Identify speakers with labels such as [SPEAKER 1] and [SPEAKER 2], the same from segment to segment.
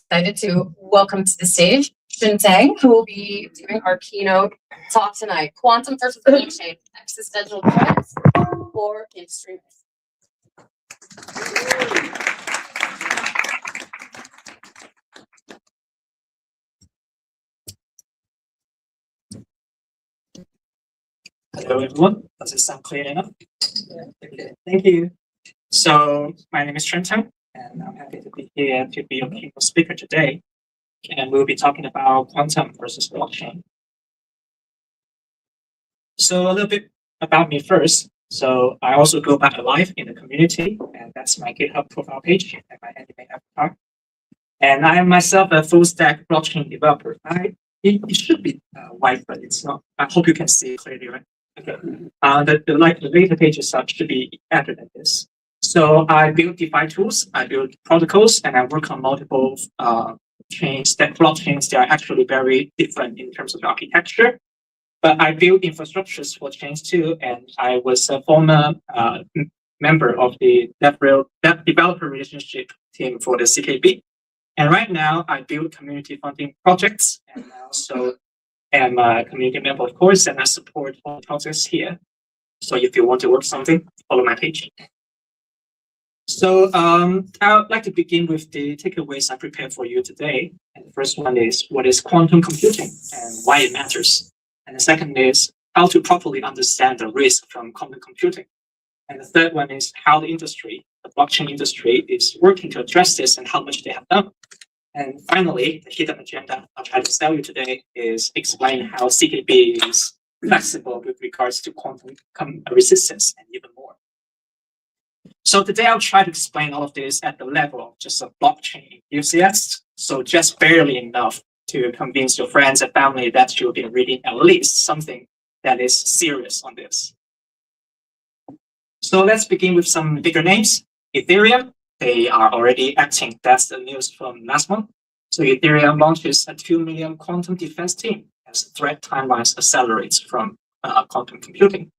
[SPEAKER 1] excited to welcome to the stage Jin Zhang, who will be doing our keynote talk tonight, Quantum versus Blockchain, Existential Threats for Extremists.
[SPEAKER 2] Hello everyone, does it sound clear enough? Okay, thank you. So my name is Trenton, and I'm happy to be here to be your keynote speaker today. And we'll be talking about quantum versus blockchain. So a little bit about me first. So I also go back alive in the community, and that's my GitHub profile page and my anime avatar. And I am myself a full stack blockchain developer. It should be white, but it's not. I hope you can see it clearly, right? Okay. The later pages should be added at this. So I build DeFi tools, I build protocols, and I work on multiple chains. That blockchains, they are actually very different in terms of the architecture. But I build infrastructures for chains too, and I was a former member of the developer relationship team for the CKB. And right now, I build community funding projects, and I also am a community member, of course, and I support all the projects here. So if you want to work something, follow my page. So I would like to begin with the takeaways I prepared for you today. And the first one is, what is quantum computing and why it matters? And the second is how to properly understand the risk from quantum computing. And the third one is how the industry, the blockchain industry, is working to address this and how much they have done. And finally, the hidden agenda I'll try to tell you today is explain how CKB is flexible with regards to quantum resistance and even more. So today I'll try to explain all of this at the level of just a blockchain enthusiast. So just barely enough to convince your friends and family that you'll be reading at least something that is serious on this. So let's begin with some bigger names. Ethereum, they are already acting. That's the news from last month. So Ethereum launches a 2 million quantum defense team as threat timelines accelerates from quantum computing.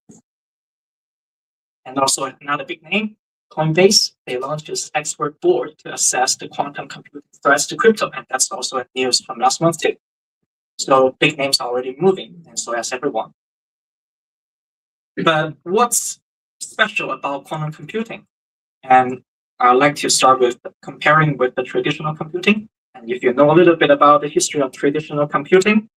[SPEAKER 2] And also another big name, Coinbase, they launched this expert board to assess the quantum computing threats to crypto, and that's also a news from last month too. So big names are already moving, and so has everyone. But what's special about quantum computing? And I'd like to start with comparing with the traditional computing. And if you know a little bit about the history of traditional computing,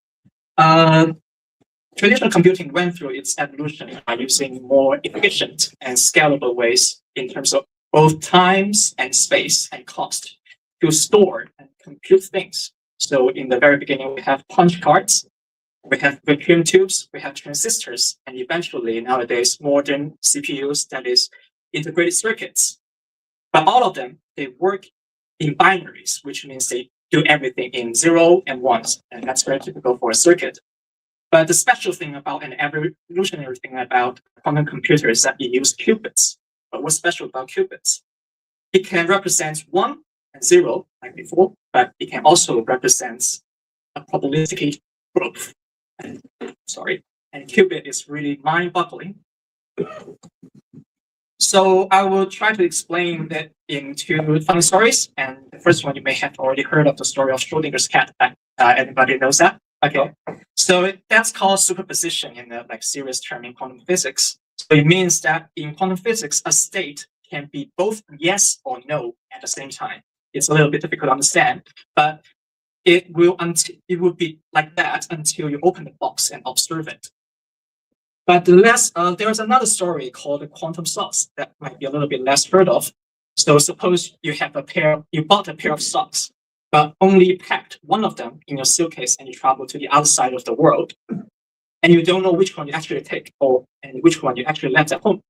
[SPEAKER 2] traditional computing went through its evolution by using more efficient and scalable ways in terms of both times and space and cost to store and compute things. So in the very beginning, we have punch cards, we have vacuum tubes, we have transistors, and eventually nowadays modern CPUs, that is integrated circuits. But all of them, they work in binaries, which means they do everything in 0 and 1s, and that's very typical for a circuit. But the special thing about an evolutionary thing about quantum computer is that it uses qubits. But what's special about qubits? It can represent 1 and 0, like before, but it can also represent a probabilistic growth. And qubit is really mind-boggling. So I will try to explain that in two funny stories. And the first one, you may have already heard of the story of Schrodinger's cat. Anybody knows that? Okay. So that's called superposition in the serious term in quantum physics. So it means that in quantum physics, a state can be both yes or no at the same time. It's a little bit difficult to understand, but it will be like that until you open the box and observe it. But there's another story called the quantum socks that might be a little bit less heard of. So suppose you bought a pair of socks, but only packed one of them in your suitcase and you travel to the other side of the world. And you don't know which one you actually take and which one you actually left at home.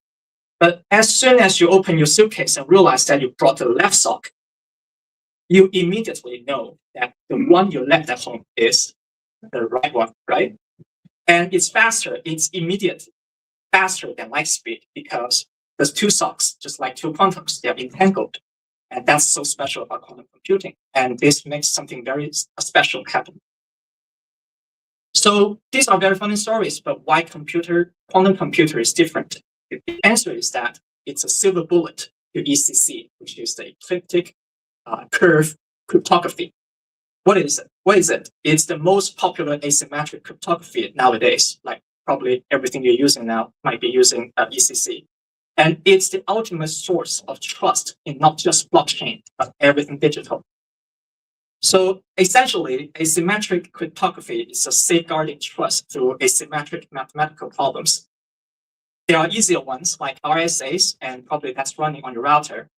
[SPEAKER 2] But as soon as you open your suitcase and realize that you brought the left sock, you immediately know that the one you left at home is the right one, right? And it's faster, it's immediate, faster than light speed because there's two socks, just like two quantums, they're entangled. And that's so special about quantum computing. And this makes something very special happen. So these are very funny stories, but why quantum computer is different? The answer is that it's a silver bullet to ECC, which is the ecliptic curve cryptography. what is it? What is it? It's the most popular asymmetric cryptography nowadays. Like probably everything you're using now might be using ECC. And it's the ultimate source of trust in not just blockchain, but everything digital. So essentially, asymmetric cryptography is a safeguarding trust through asymmetric mathematical problems. There are easier ones like RSAs, and probably that's running on your router.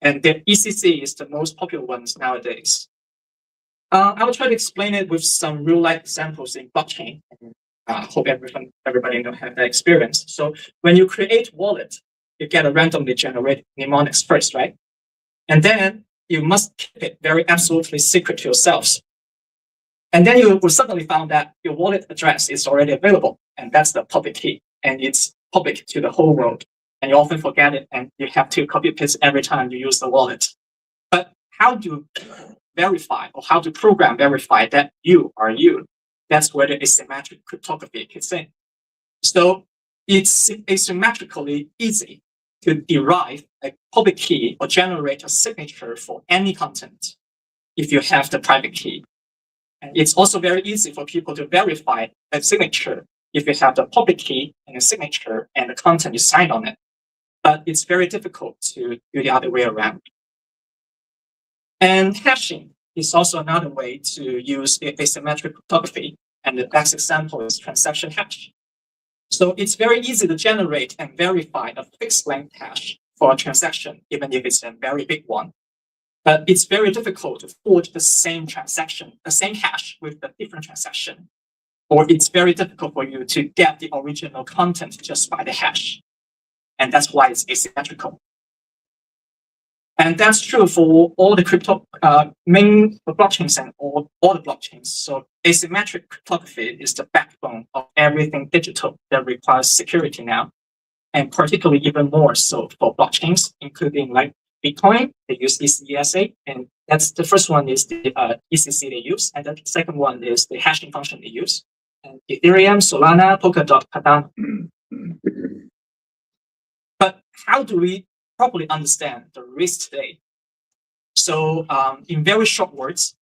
[SPEAKER 2] And the ECC is the most popular ones nowadays. I will try to explain it with some real-life examples in blockchain. I hope everybody will have that experience. So when you create wallet, you get a randomly generated mnemonics first, right? And then you must keep it very absolutely secret to yourselves. And then you will suddenly find that your wallet address is already available, and that's the public key, and it's public to the whole world. And you often forget it, and you have to copy paste every time you use the wallet. But how do verify or how to program verify that you are you? That's where the asymmetric cryptography kicks in. So it's asymmetrically easy to derive a public key or generate a signature for any content if you have the private key. And it's also very easy for people to verify a signature if you have the public key and a signature and the content you signed on it. But it's very difficult to do the other way around. And hashing is also another way to use asymmetric cryptography. And the best example is transaction hash. So it's very easy to generate and verify a fixed length hash for a transaction, even if it's a very big one. But it's very difficult to forge the same transaction, the same hash with a different transaction. Or it's very difficult for you to get the original content just by the hash. And that's why it's asymmetrical. And that's true for all the crypto main blockchains and all the blockchains. So asymmetric cryptography is the backbone of everything digital that requires security now. And particularly even more so for blockchains, including like Bitcoin, they use ECSA. And that's the first one is the ECC they use. And the second one is the hashing function they use. And Ethereum, Solana, Polkadot, Cardano. But how do we properly understand the risk today? So in very short words,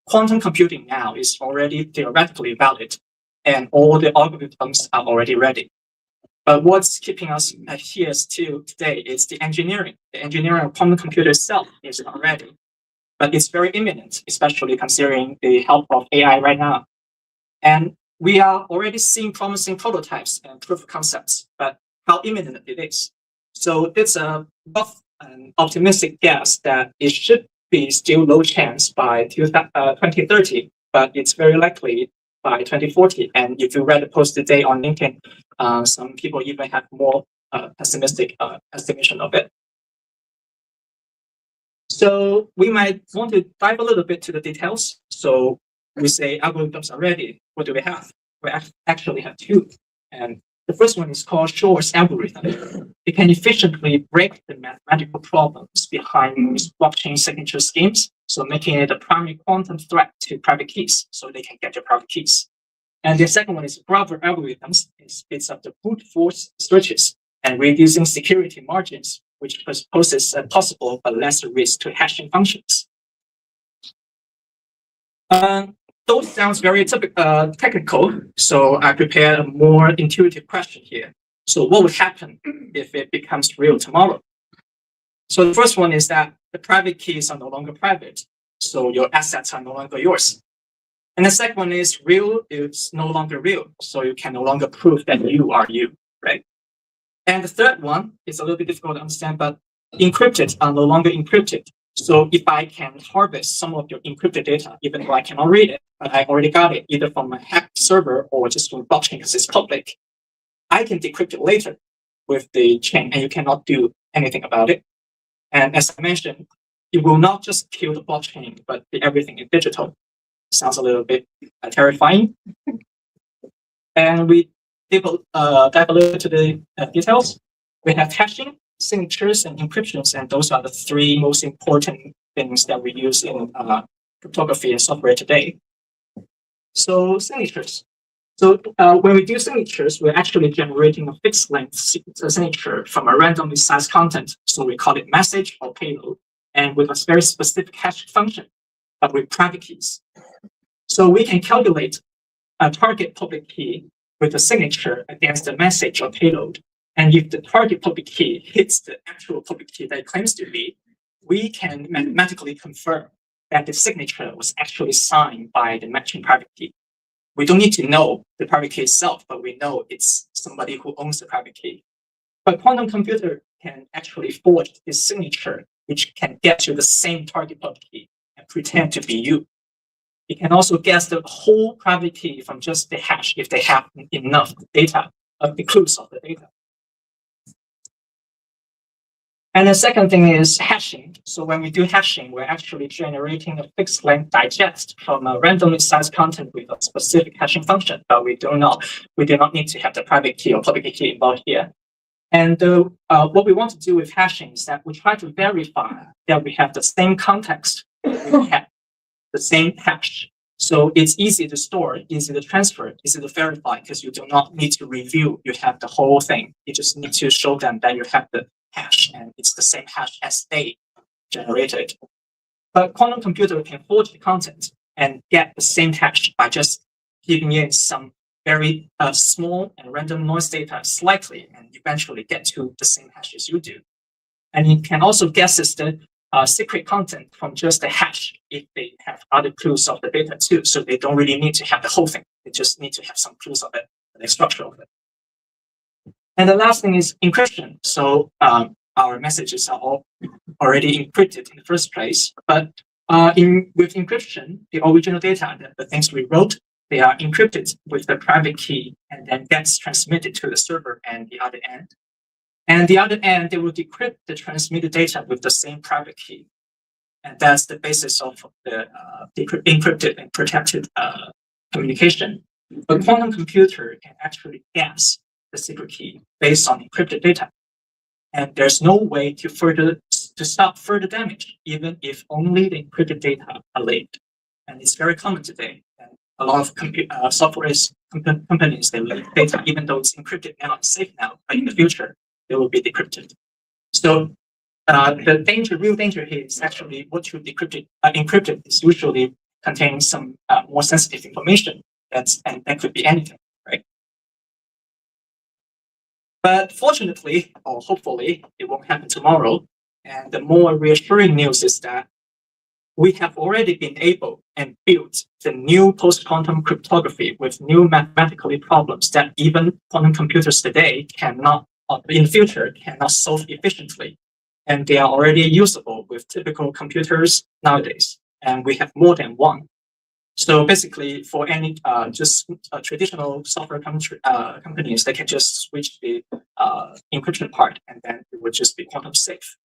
[SPEAKER 2] quantum computing now is already theoretically valid, and all the algorithms are already ready. But what's keeping us here still today is the engineering. The engineering of quantum computer itself is not ready, but it's very imminent, especially considering the help of AI right now. And we are already seeing promising prototypes and proof of concepts, but how imminent it is. So it's a rough and optimistic guess that it should be still low chance by 2030, but it's very likely by 2040. And if you read the post today on LinkedIn, some people even have more pessimistic estimation of it. So we might want to dive a little bit to the details. So we say algorithms are ready. What do we have? We actually have two. And the first one is called Shor's algorithm. It can efficiently break the mathematical problems behind most blockchain signature schemes, so making it a primary quantum threat to private keys, so they can get your private keys. And the second one is Grover algorithms. It speeds up the brute force searches and reducing security margins, which poses a possible but lesser risk to hashing functions. Those sounds very technical, so I prepared a more intuitive question here. So what would happen if it becomes real tomorrow? So the first one is that the private keys are no longer private, so your assets are no longer yours. And the second one is real is no longer real, so you can no longer prove that you are you, right? And the third one is a little bit difficult to understand, but encrypted are no longer encrypted. So if I can harvest some of your encrypted data, even though I cannot read it, but I already got it either from a hacked server or just from blockchain because it's public, I can decrypt it later with the chain and you cannot do anything about it. And as I mentioned, it will not just kill the blockchain, but everything in digital. Sounds a little bit terrifying. And we dive a little to the details. We have hashing, signatures, and encryptions, and those are the three most important things that we use in cryptography and software today. So signatures. So when we do signatures, we're actually generating a fixed length signature from a randomly sized content. So we call it message or payload, and with a very specific hash function. but with private keys. So we can calculate a target public key with a signature against the message or payload. And if the target public key hits the actual public key that it claims to be, we can mathematically confirm that the signature was actually signed by the matching private key. We don't need to know the private key itself, but we know it's somebody who owns the private key. But quantum computer can actually forge this signature, which can get to the same target public key and pretend to be you. It can also guess the whole private key from just the hash if they have enough data, the clues of the data. And the second thing is hashing. So when we do hashing, we're actually generating a fixed length digest from a randomly sized content with a specific hashing function, but we do not need to have the private key or public key involved here. And what we want to do with hashing is that we try to verify that we have the same context, we have the same hash. So it's easy to store, easy to transfer, easy to verify, because you do not need to review. You have the whole thing. You just need to show them that you have the hash and it's the same hash as they generated. But quantum computer can forge the content and get the same hash by just giving in some very small and random noise data slightly and eventually get to the same hash as you do. And it can also guess the secret content from just the hash if they have other clues of the data too. So they don't really need to have the whole thing. They just need to have some clues of it, the structure of it. And the last thing is encryption. So our messages are all already encrypted in the first place. But with encryption, the original data, the things we wrote, they are encrypted with the private key and then gets transmitted to the server and the other end. And the other end, they will decrypt the transmitted data with the same private key. And that's the basis of the encrypted and protected communication. A quantum computer can actually guess the secret key based on encrypted data. And there's no way to stop further damage, even if only the encrypted data are leaked. And it's very common today. And a lot of software companies, they leak data, even though it's encrypted now, it's safe now, but in the future, it will be decrypted. So the real danger here is actually what you encrypted is usually containing some more sensitive information. And that could be anything, right? But fortunately, or hopefully, it won't happen tomorrow. And the more reassuring news is that we have already been able and built the new post-quantum cryptography with new mathematical problems that even quantum computers today cannot, in the future, cannot solve efficiently. And they are already usable with typical computers nowadays. And we have more than one. So basically, for any traditional software companies, they can just switch the encryption part, and then it would just be quantum safe.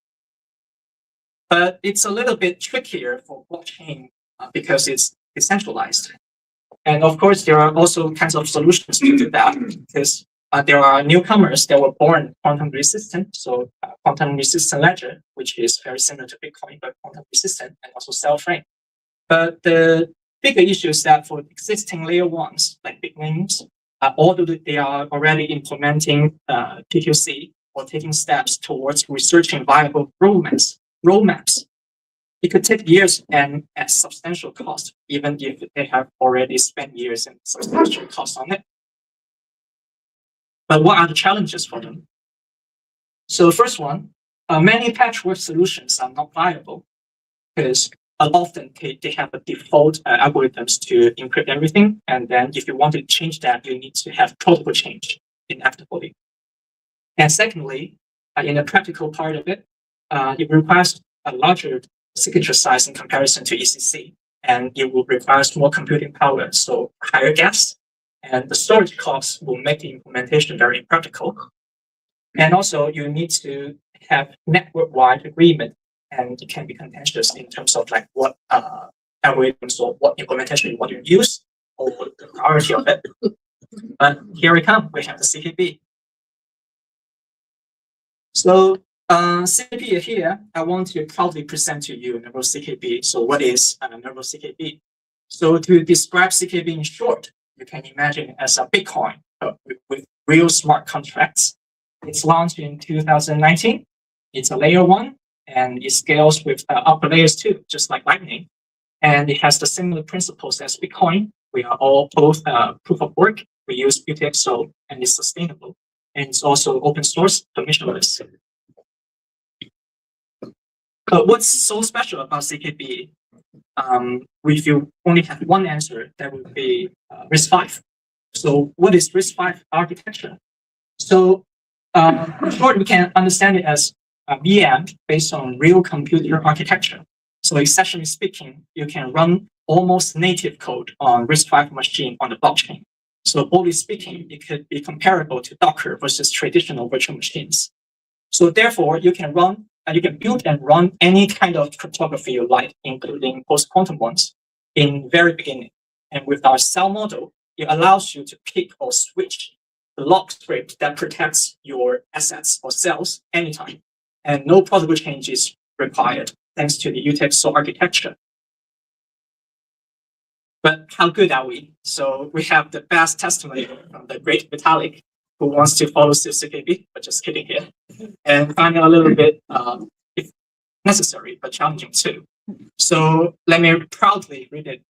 [SPEAKER 2] But it's a little bit trickier for blockchain because it's decentralized. And of course, there are also kinds of solutions to do that because there are newcomers that were born quantum resistant. So quantum resistant ledger, which is very similar to Bitcoin, but quantum resistant and also self-frame. But the bigger issue is that for existing layer ones, like big names, although they are already implementing PQC or taking steps towards researching viable roadmaps, it could take years and at substantial cost, even if they have already spent years and substantial cost on it. But what are the challenges for them? So the first one, many patchwork solutions are not viable because often they have a default algorithms to encrypt everything. And then if you want to change that, you need to have protocol change inevitably. And secondly, in the practical part of it, it requires a larger signature size in comparison to ECC. And it will require more computing power, so higher gas. And the storage costs will make the implementation very impractical. And also, you need to have network-wide agreement, and it can be contentious in terms of like what algorithms or what implementation you want to use or the priority of it. But here we come. We have the CKB. So CKB here, I want to proudly present to you Nervo CKB. So what is Nervo CKB? So to describe CKB in short, you can imagine as a Bitcoin with real smart contracts. It's launched in 2019. It's a layer one, and it scales with upper layers too, just like Lightning. and it has the similar principles as Bitcoin. We are all both proof of work. We use UTXO, and it's sustainable, and it's also open source, permissionless. What's so special about CKB? If you only have one answer, that would be RISC-V. So what is RISC-V architecture? So in short, we can understand it as a VM based on real computer architecture. So essentially speaking, you can run almost native code on RISC-V machine on the blockchain. So broadly speaking, it could be comparable to Docker versus traditional virtual machines. So therefore, you can build and run any kind of cryptography you like, including post-quantum ones, in very beginning. And with our cell model, it allows you to pick or switch the lock script that protects your assets or cells anytime. And no protocol change is required, thanks to the UTXO architecture. But how good are we? So we have the best testimony from the great Vitalik, who wants to follow CKB, but just kidding here, and finding a little bit if necessary, but challenging too. So let me proudly read it.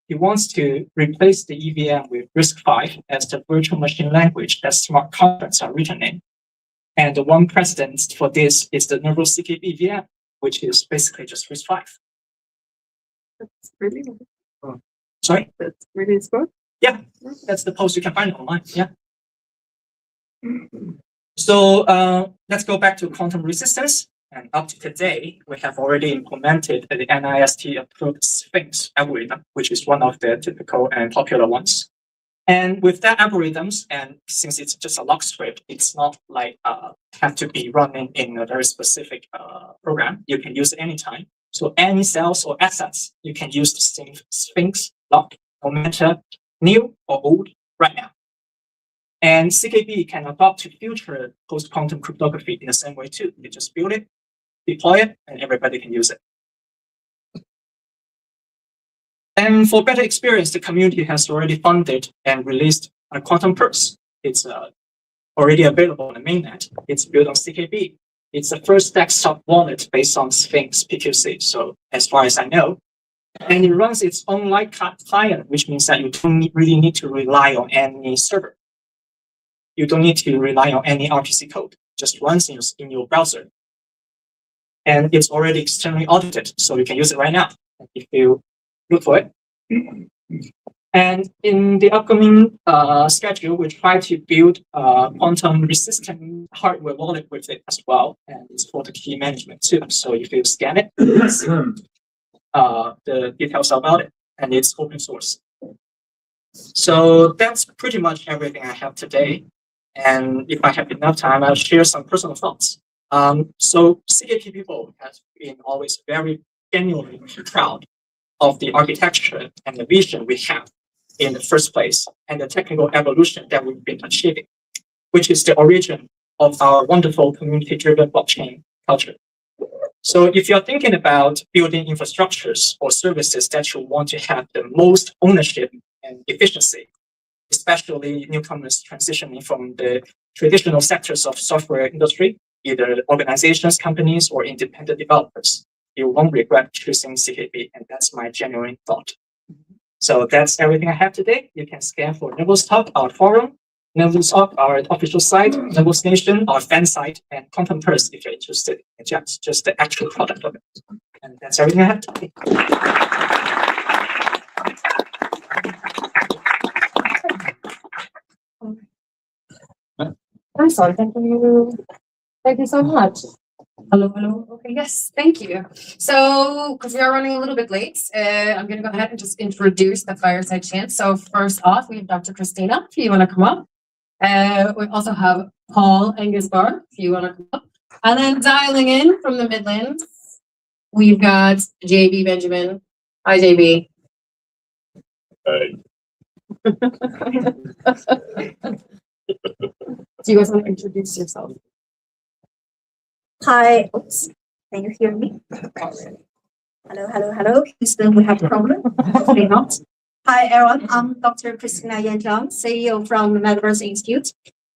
[SPEAKER 2] He wants to replace the EVM with RISC-V as the virtual machine language that smart contracts are written in. And the one precedent for this is the Nervous CKB VM, which is basically just RISC-V.
[SPEAKER 1] That's really,
[SPEAKER 2] Sorry?
[SPEAKER 1] that's really good.
[SPEAKER 2] Yeah, that's the post. You can find it online. Yeah. So let's go back to quantum resistance. And up to today, we have already implemented the NIST approved Sphinx algorithm, which is one of the typical and popular ones. And with that algorithms, and since it's just a lock script, it's not like have to be running in a very specific program. You can use it anytime. So any cells or assets, you can use the same Sphinx lock, no matter new or old, right now. And CKB can adopt to future post-quantum cryptography in the same way too. You just build it, deploy it, and everybody can use it. And for better experience, the community has already funded and released a quantum purse. It's already available on the mainnet. It's built on CKB. It's the first desktop wallet based on Sphinx PQC. So as far as I know, and it runs its own light client, which means that you don't really need to rely on any server. You don't need to rely on any RPC code. Just runs in your browser. And it's already externally audited, so you can use it right now if you look for it. And in the upcoming schedule, we try to build a quantum resistant hardware wallet with it as well. And it's for the key management too. So if you scan it, you see the details about it, and it's open source. So that's pretty much everything I have today. And if I have enough time, I'll share some personal thoughts. So CKB people has been always very genuinely proud of the architecture and the vision we have in the first place, and the technical evolution that we've been achieving, which is the origin of our wonderful community-driven blockchain culture. So if you're thinking about building infrastructures or services that you want to have the most ownership and efficiency, especially newcomers transitioning from the traditional sectors of software industry, either organizations, companies, or independent developers, you won't regret choosing CKB, and that's my genuine thought. So that's everything I have today. You can scan for Nervous Talk, our forum, Nervous Talk, our official site, Nervous Nation, our fan site, and Quantum Purse if you're interested in just the actual product of it. And that's everything I have today.
[SPEAKER 1] Nice one. Thank you. Thank you so much. Hello, hello. Okay, yes, thank you. So, because we are running a little bit late, I'm going to go ahead and just introduce the fireside chat. So, first off, we have Dr. Christina, if you want to come up. We also have Paul Engesbar, if you want to come up. And then dialing in from the Midlands, we've got JB Benjamin. Hi, JB.
[SPEAKER 3] Hey.
[SPEAKER 1] Do you guys want to introduce yourself?
[SPEAKER 4] Hi, oops, can you hear me? Hello. Houston, we have a problem. Hopefully not. Hi, everyone. I'm Dr. Christina Yan Zhang, CEO from the Metaverse Institute.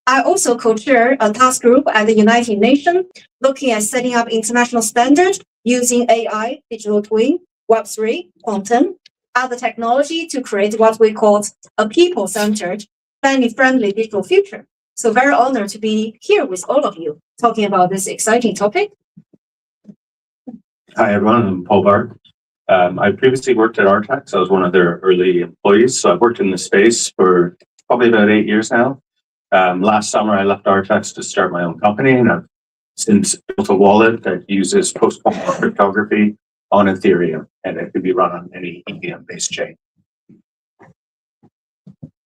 [SPEAKER 4] I also co-chair a task group at the United Nations looking at setting up international standards using AI, digital twin, Web3, quantum, other technology to create what we call a people-centered, family-friendly digital future. So very honored to be here with all of you talking about this exciting topic.
[SPEAKER 3] Hi, everyone. I'm Paul Bark. I previously worked at Artex. I was one of their early employees. So I've worked in the space for probably about 8 years now. Last summer, I left Artex to start my own company, and I've since built a wallet that uses post-quantum cryptography on Ethereum, and it can be run on any EVM-based chain.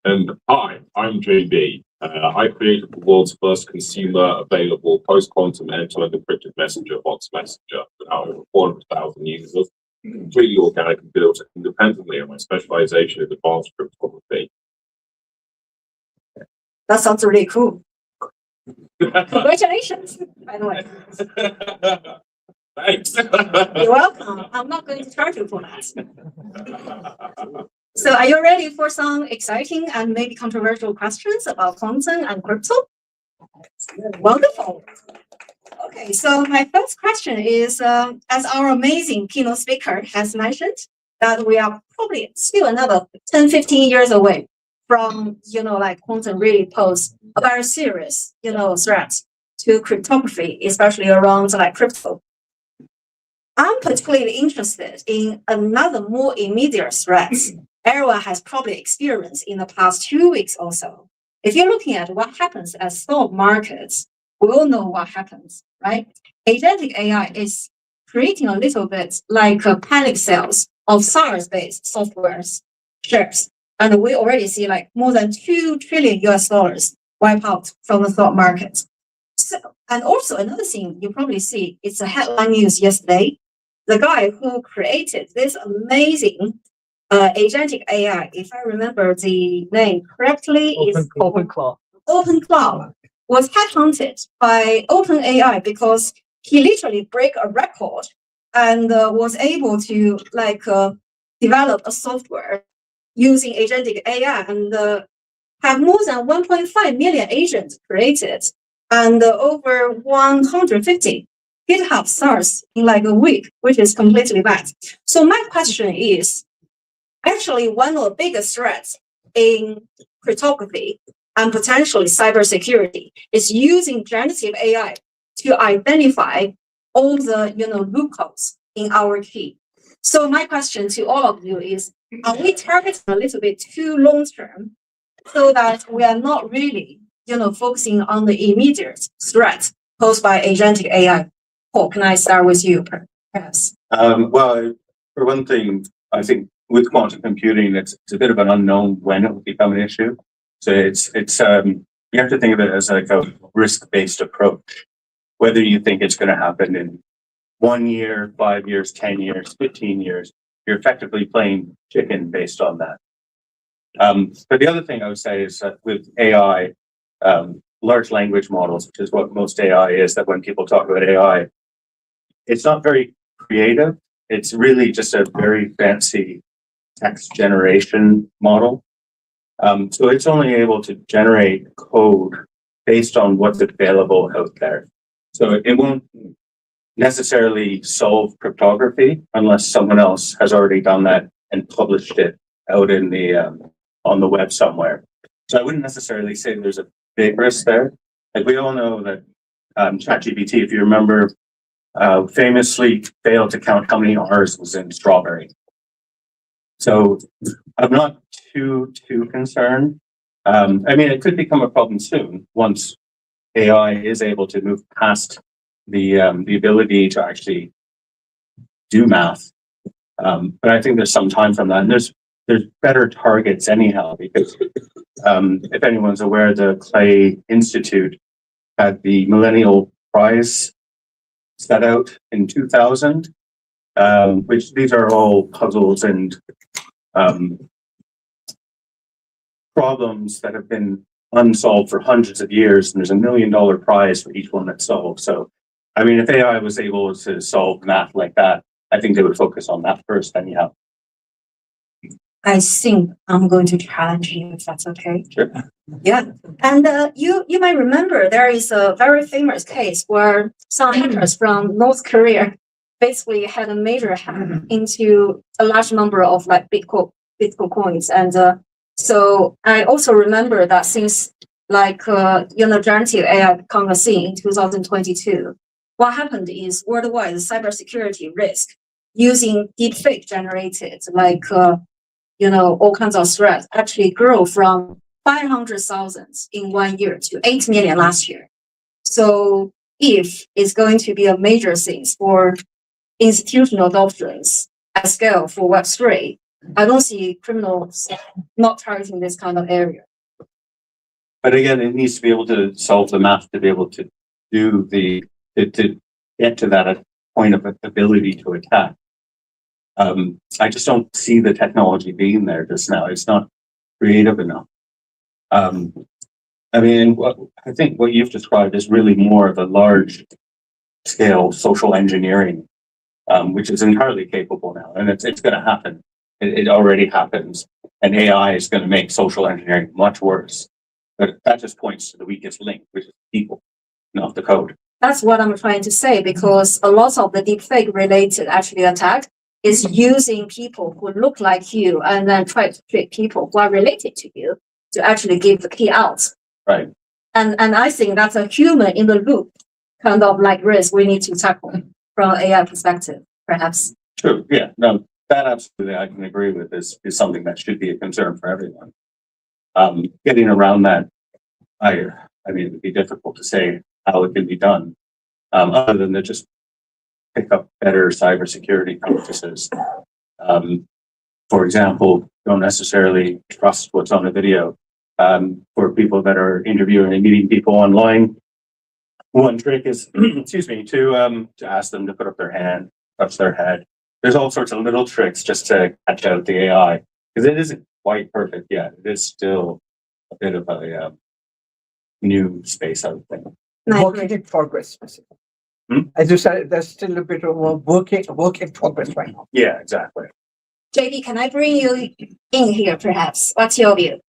[SPEAKER 5] And hi, I'm JB. I created the world's first consumer available post-quantum end-to-end encrypted messenger box messenger with over 400,000 users, completely organic and built independently, and my specialization is advanced cryptography.
[SPEAKER 4] That sounds really cool. Congratulations, by the way.
[SPEAKER 5] Thanks.
[SPEAKER 4] You're welcome. I'm not going to charge you for that. So are you ready for some exciting and maybe controversial questions about quantum and crypto? Wonderful. Okay, so my first question is, as our amazing keynote speaker has mentioned, that we are probably still another 10, 15 years away from, like quantum really pose a very serious, threat to cryptography, especially around like crypto. I'm particularly interested in another more immediate threat everyone has probably experienced in the past 2 weeks or so. If you're looking at what happens at stock markets, we all know what happens, right? Agentic AI is creating a little bit like a panic sales of SaaS-based software shares. And we already see like more than $2 trillion wipe out from the stock market. So, and also another thing you probably see, it's a headline news yesterday. The guy who created this amazing agentic AI, if I remember the name correctly, is
[SPEAKER 2] OpenClaw.
[SPEAKER 4] OpenClaw, was headhunted by OpenAI because he literally break a record and was able to develop a software using agentic AI and have more than 1.5 million agents created and over 150 GitHub stars in like a week, which is completely bad. So my question is, actually one of the biggest threats in cryptography and potentially cybersecurity is using generative AI to identify all the loopholes in our key. So my question to all of you is, are we targeting a little bit too long term so that we are not really focusing on the immediate threat posed by agentic AI? Paul, can I start with you, perhaps?
[SPEAKER 3] Well, for one thing, I think with quantum computing, it's a bit of an unknown when it will become an issue. So it's you have to think of it as like a risk-based approach. Whether you think it's going to happen in 1 year, 5 years, 10 years, 15 years, you're effectively playing chicken based on that. But the other thing I would say is that with AI, large language models, which is what most AI is, that when people talk about AI, it's not very creative. It's really just a very fancy text generation model. So it's only able to generate code based on what's available out there. So it won't necessarily solve cryptography unless someone else has already done that and published it out in the on the web somewhere. So I wouldn't necessarily say there's a big risk there. Like we all know that ChatGPT, if you remember, famously failed to count how many R's was in strawberry. So I'm not too concerned. I mean, it could become a problem soon once AI is able to move past the ability to actually do math. But I think there's some time from that, and there's better targets anyhow, because if anyone's aware, the Clay Institute had the Millennial Prize set out in 2000, which these are all puzzles and problems that have been unsolved for hundreds of years, and there's $1 million prize for each one that's solved. So, I mean, if AI was able to solve math like that, I think they would focus on that first, anyhow.
[SPEAKER 4] I think I'm going to challenge you, if that's okay.
[SPEAKER 3] Sure.
[SPEAKER 4] Yeah, and you might remember there is a very famous case where some hackers from North Korea basically had a major hack into a large number of like Bitcoin coins. And so I also remember that since like generative AI became a thing in 2022, what happened is worldwide cybersecurity risk using deepfake generated like all kinds of threats actually grew from 500,000 in 1 year to 8 million last year. So if it's going to be a major thing for institutional adoptions at scale for Web3, I don't see criminals not targeting this kind of area.
[SPEAKER 3] But again, it needs to be able to solve the math to be able to do to get to that point of ability to attack. I just don't see the technology being there just now. It's not creative enough. I mean, I think what you've described is really more of a large scale social engineering, which is entirely capable now, and it's going to happen. It already happens, and AI is going to make social engineering much worse. But that just points to the weakest link, which is people, not the code.
[SPEAKER 4] That's what I'm trying to say, because a lot of the deepfake related actually attack is using people who look like you and then try to trick people who are related to you to actually give the key out.
[SPEAKER 3] Right.
[SPEAKER 4] And I think that's a human in the loop kind of like risk we need to tackle from an AI perspective, perhaps.
[SPEAKER 3] True. Yeah. No, that absolutely I can agree with is something that should be a concern for everyone. Getting around that, I mean, it'd be difficult to say how it can be done, other than to just pick up better cybersecurity practices. For example, don't necessarily trust what's on the video. For people that are interviewing and meeting people online, one trick is, excuse me, to ask them to put up their hand, touch their head. There's all sorts of little tricks just to catch out the AI, because it isn't quite perfect yet. It is still a bit of a new space, I would think.
[SPEAKER 6] Working in progress. As you said, there's still a bit of a work in progress right now.
[SPEAKER 3] Yeah, exactly.
[SPEAKER 4] JD, can I bring you in here, perhaps? What's your view?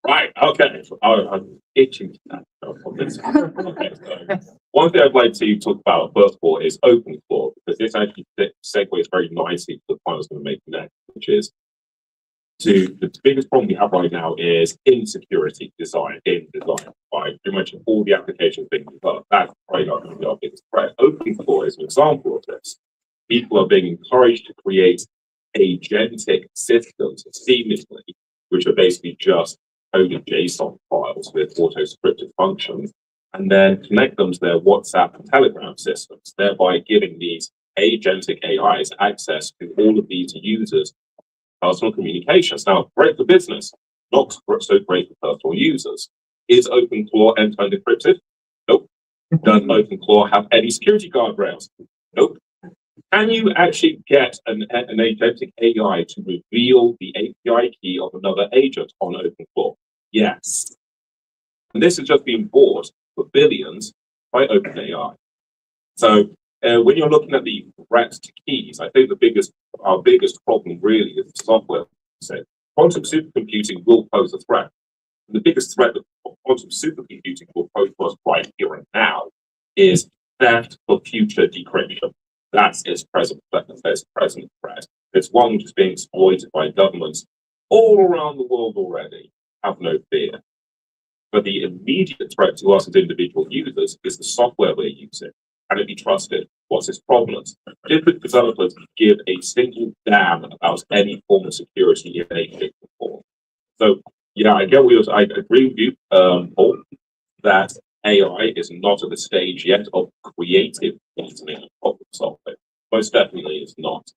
[SPEAKER 5] Right, okay. So I'm itching to that on this. Okay, so one thing I'd like to talk about, first of all, is open core, because this actually segues very nicely to the point I was going to make next, which is the biggest problem we have right now is insecurity design, by pretty much all the applications being developed. That's probably not going to be our biggest threat. Open core is an example of this. People are being encouraged to create agentic systems seamlessly, which are basically just coded JSON files with auto-scripted functions, and then connect them to their WhatsApp and Telegram systems, thereby giving these agentic AIs access to all of these users' personal communications. Now, great for business, not so great for personal users. Is OpenClaw end-to-end encrypted? Nope. Does OpenClaw have any security guardrails? Nope. Can you actually get an agentic AI to reveal the API key of another agent on OpenClaw? Yes. And this has just been bought for billions by OpenAI. So when you're looking at the threat to keys, I think our biggest problem really is the software. So quantum supercomputing will pose a threat. And the biggest threat that quantum supercomputing will pose to us right here and now is theft of future decryption. That's its present threat. It's one which is being exploited by governments all around the world already. Have no fear. But the immediate threat to us as individual users is the software we're using. Can it be trusted? What's its provenance? Different developers give a single damn about any form of security in a shape or form. So, yeah, I agree with you, Paul, that AI is not at the stage yet of creative reasoning and problem solving. Most definitely it's not.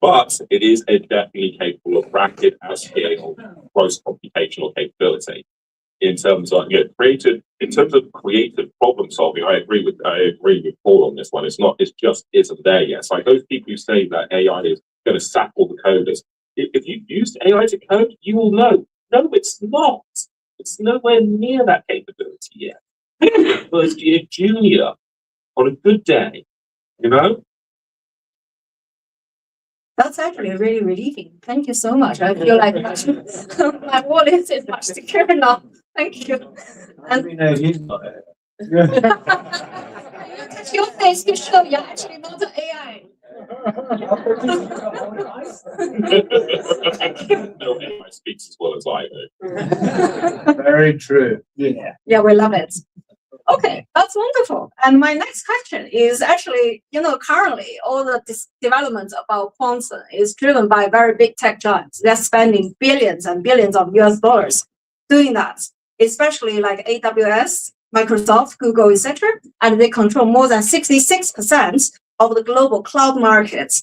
[SPEAKER 5] But it is definitely capable of rapid at scale gross computational capability. In terms of creative problem solving, I agree with Paul on this one. It just isn't there yet. So like those people who say that AI is going to sack all the coders, if you've used AI to code, you will know. No, it's not. It's nowhere near that capability yet. First year junior on a good day, you know?
[SPEAKER 4] That's actually really relieving. Thank you so much. I feel like my wallet is much secure now. Thank you. And
[SPEAKER 3] He's not.
[SPEAKER 4] touch your face to show you're actually not an AI.
[SPEAKER 5] No AI speaks as well as I do.
[SPEAKER 6] Very true. Yeah.
[SPEAKER 4] Yeah, we love it. Okay, that's wonderful. And my next question is actually, currently all the development about quantum is driven by very big tech giants. They're spending billions and billions of US dollars doing that, especially like AWS, Microsoft, Google, etc. And they control more than 66% of the global cloud markets.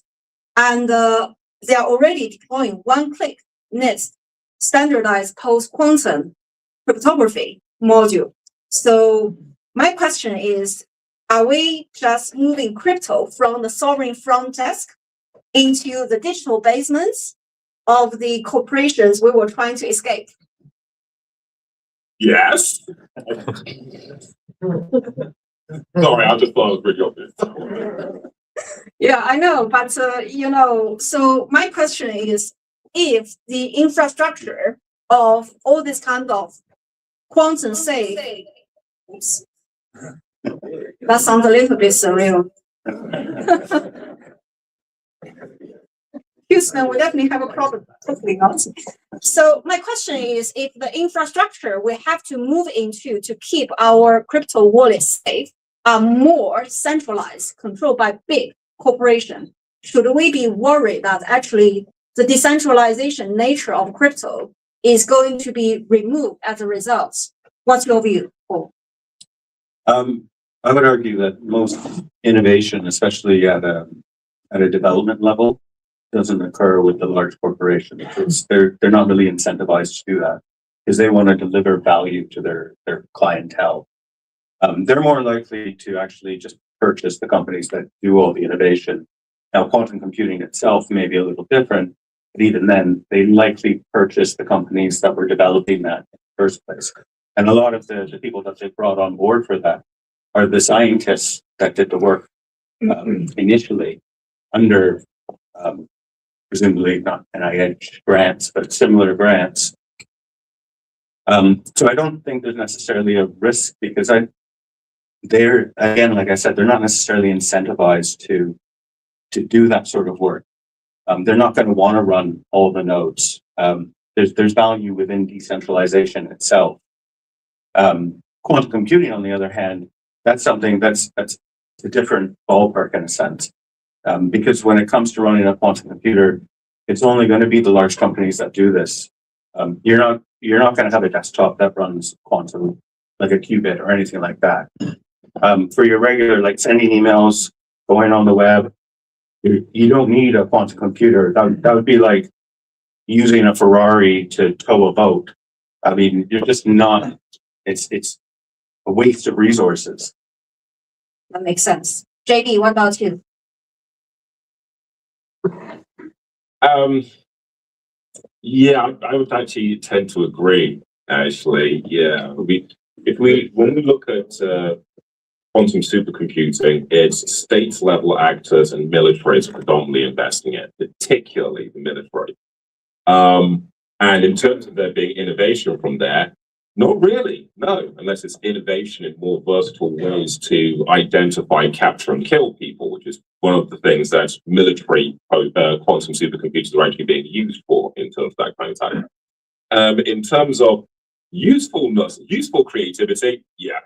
[SPEAKER 4] And they are already deploying one-click NIST standardized post-quantum cryptography module. So my question is, are we just moving crypto from the sovereign front desk into the digital basements of the corporations we were trying to escape?
[SPEAKER 5] Yes. Sorry, I just thought it was pretty obvious.
[SPEAKER 4] Yeah, I know, but so my question is, if the infrastructure of all this kind of quantum safe, oops, that sounds a little bit surreal. Houston will definitely have a problem. Hopefully not. So my question is, if the infrastructure we have to move into to keep our crypto wallets safe are more centralized, controlled by big corporations, should we be worried that actually the decentralization nature of crypto is going to be removed as a result? What's your view, Paul?
[SPEAKER 3] I would argue that most innovation, especially at a development level, doesn't occur with the large corporations. They're not really incentivized to do that because they want to deliver value to their clientele. They're more likely to actually just purchase the companies that do all the innovation. Now, quantum computing itself may be a little different, but even then, they likely purchase the companies that were developing that in the first place. And a lot of the people that they brought on board for that are the scientists that did the work initially under presumably not NIH grants, but similar grants. So I don't think there's necessarily a risk because they're, again, like I said, they're not necessarily incentivized to do that sort of work. They're not going to want to run all the nodes. There's value within decentralization itself. Quantum computing, on the other hand, that's something that's a different ballpark in a sense. Because when it comes to running a quantum computer, it's only going to be the large companies that do this. You're not going to have a desktop that runs quantum like a qubit or anything like that. For your regular, like sending emails, going on the web, you don't need a quantum computer. That would be like using a Ferrari to tow a boat. I mean, you're just not. It's a waste of resources.
[SPEAKER 4] That makes sense. JD, what about you?
[SPEAKER 5] Yeah, I would actually tend to agree. Actually, yeah, when we look at quantum supercomputing, it's state level actors and militaries predominantly investing in it, particularly the military. And in terms of there being innovation from there, not really, no, unless it's innovation in more versatile ways to identify, capture, and kill people, which is one of the things that military quantum supercomputers are actually being used for in terms of that kind of time. In terms of usefulness, useful creativity, yeah.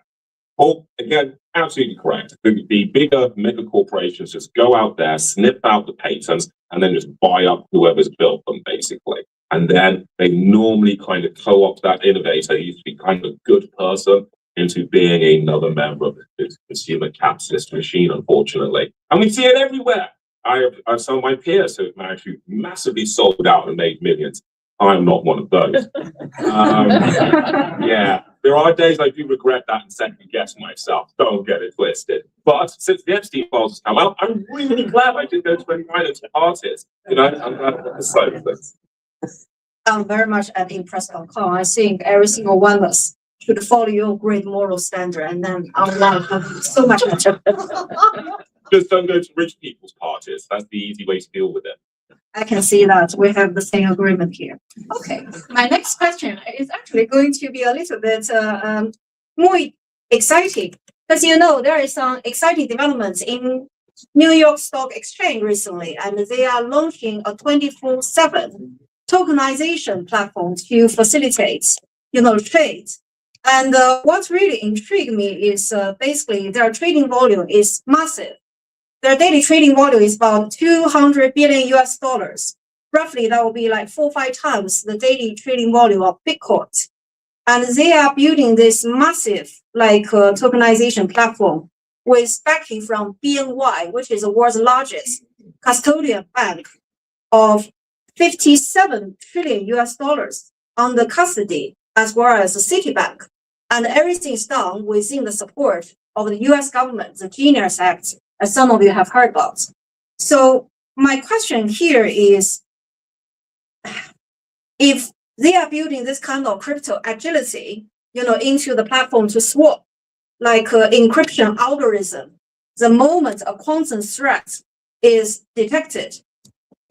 [SPEAKER 5] Paul, again, absolutely correct. The bigger mega corporations just go out there, sniff out the patents, and then just buy up whoever's built them, basically. And then they normally kind of co-opt that innovator who used to be kind of a good person into being another member of the consumer capitalist machine, unfortunately. And we see it everywhere. I have some of my peers who have managed to massively sold out and made millions. I'm not one of those. Yeah, there are days I do regret that and second guess myself. Don't get it twisted. But since the Epstein files has come out, I'm really glad I did go to any kind of parties. You know, I'm glad that the side of this.
[SPEAKER 4] I'm very much at impress.com. I think every single one of us should follow your great moral standard, and then our life will be so much better.
[SPEAKER 5] Just don't go to rich people's parties. That's the easy way to deal with it.
[SPEAKER 4] I can see that we have the same agreement here. Okay, my next question is actually going to be a little bit more exciting. Because you know there is some exciting developments in New York Stock Exchange recently, and they are launching a 24/7 tokenization platform to facilitate, trades. And what really intrigued me is basically their trading volume is massive. Their daily trading volume is about 200 billion US dollars. Roughly, that will be like 4 or 5 times the daily trading volume of Bitcoin. And they are building this massive tokenization platform with backing from BNY, which is the world's largest custodian bank of 57 trillion US dollars under custody, as well as the Citibank. And everything is done within the support of the US government, the Genius Act, as some of you have heard about. So my question here is, if they are building this kind of crypto agility, into the platform to swap, like encryption algorithm, the moment a quantum threat is detected,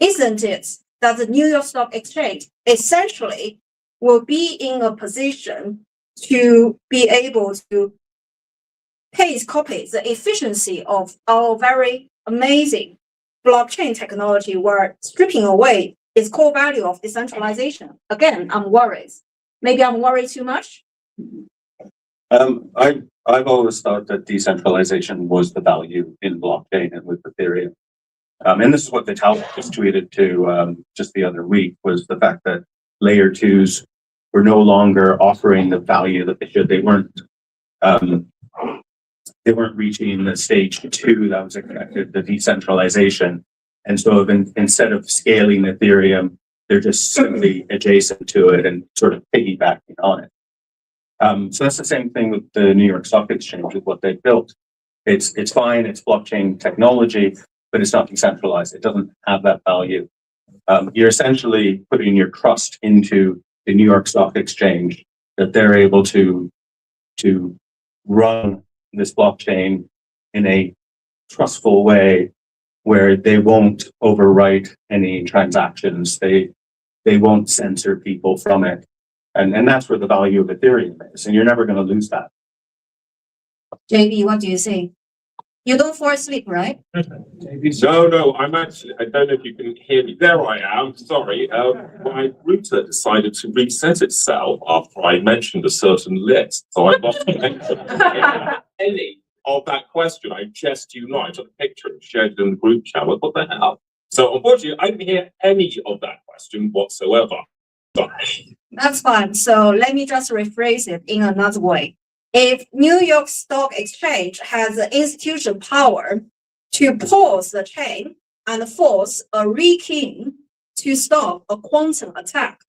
[SPEAKER 4] isn't it that the New York Stock Exchange essentially will be in a position to be able to copy the efficiency of our very amazing blockchain technology, where stripping away its core value of decentralization? Again, I'm worried. Maybe I'm worried too much.
[SPEAKER 3] I've always thought that decentralization was the value in blockchain and with Ethereum. And this is what Vitalik just tweeted to just the other week, was the fact that layer twos were no longer offering the value that they should. They weren't reaching the stage 2 that was expected, the decentralization. And so instead of scaling Ethereum, they're just simply adjacent to it and sort of piggybacking on it. So that's the same thing with the New York Stock Exchange, with what they've built. It's fine, it's blockchain technology, but it's not decentralized. It doesn't have that value. You're essentially putting your trust into the New York Stock Exchange, that they're able to run this blockchain in a trustful way, where they won't overwrite any transactions. They won't censor people from it. And that's where the value of Ethereum is. And you're never going to lose that.
[SPEAKER 4] JB, what do you think? You don't fall asleep, right?
[SPEAKER 5] No, I'm actually, I don't know if you can hear me. There I am, sorry. My router decided to reset itself after I mentioned a certain list. So I lost any of that question. I just, I took a picture and shared it in the group channel. What the hell? So unfortunately, I didn't hear any of that question whatsoever. Sorry.
[SPEAKER 4] That's fine. So let me just rephrase it in another way. If New York Stock Exchange has the institutional power to pause the chain and force a rekeying to stop a quantum attack,